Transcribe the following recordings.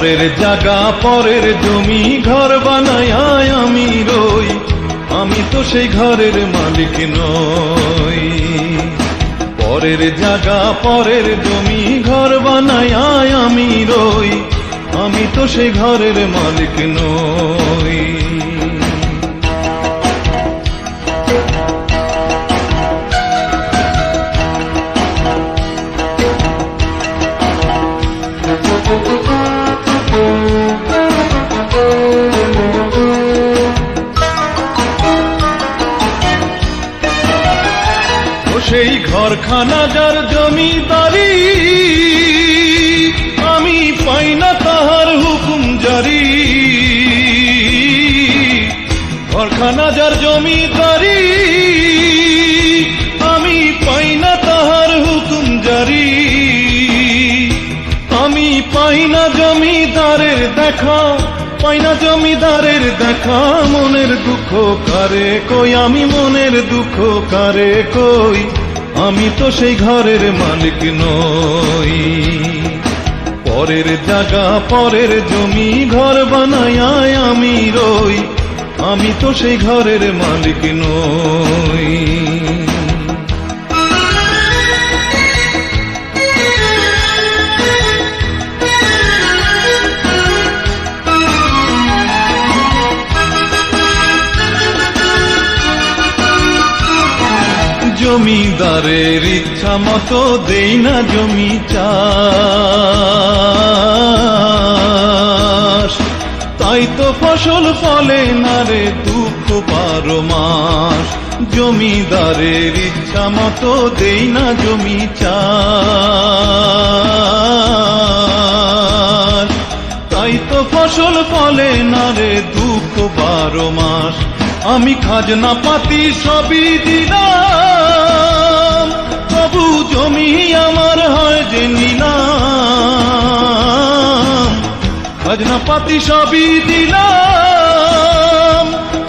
পরের জায়গা পরের জমি ঘর বানায় আমি রই, আমি তো সেই ঘরের মালিক নই। পরের জায়গা পরের জমি ঘর বানায় আমি রই, আমি তো সেই ঘরের মালিক নই। সেই ঘরখানা যার জমিদারি, আমি পাই না তাহার হুকুম জারি। ঘরখানা যার জমিদারি, আমি পাই না তাহার হুকুম জারি। আমি পাই না জমিদারের দেখা, পাই না জমিদারের দেখা। মনের দুঃখ কারে কই, আমি মনের দুঃখ কারে কই, আমি তো সেই ঘরের মালিক নই। পরের জায়গা পরের জমি ঘর বানায় আমি রই, আমি তো সেই ঘরের মালিক নই। জমিদারের ইচ্ছা মতো দেই না জমি চাষ, তাই তো ফসল ফলে না রে দুঃখ 12 মাস। জমিদারের ইচ্ছা মতো দেই না জমি চাষ, তাই তো ফসল ফলে না রে দুঃখ 12 মাস। আমি খাজনা পাতি সবই দিলাম, তবু জমি আমার হয় যে নিলাম। খাজনা পাতি সবই দিলাম,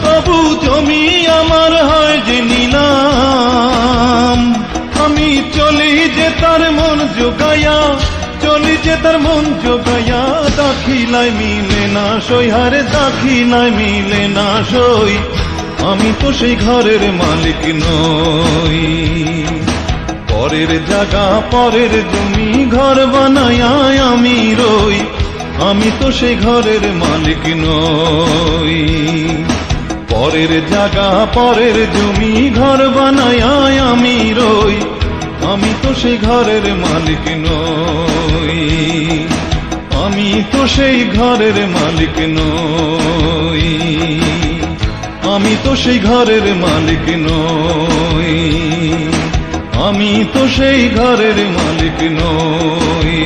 তবু জমি আমার হয় যে নিলাম। আমি চলি যে তার মন জোগায়া, চলি যে তার মন জোগায়া। দাখিলায় মিলে না সই, হারে দাখিলায় মিলে না সই, আমি তো সেই ঘরের মালিক নই। পরের জায়গা পরের জমি ঘর বানায় আমি রই, আমি তো সেই ঘরের মালিক নই। পরের জায়গা পরের জমি ঘর বানায় আমি রই, আমি তো সেই ঘরের মালিক নই। আমি তো সেই ঘরের মালিক নই, আমি তো সেই ঘরের মালিক নই। আমি তো সেই ঘরের মালিক নই।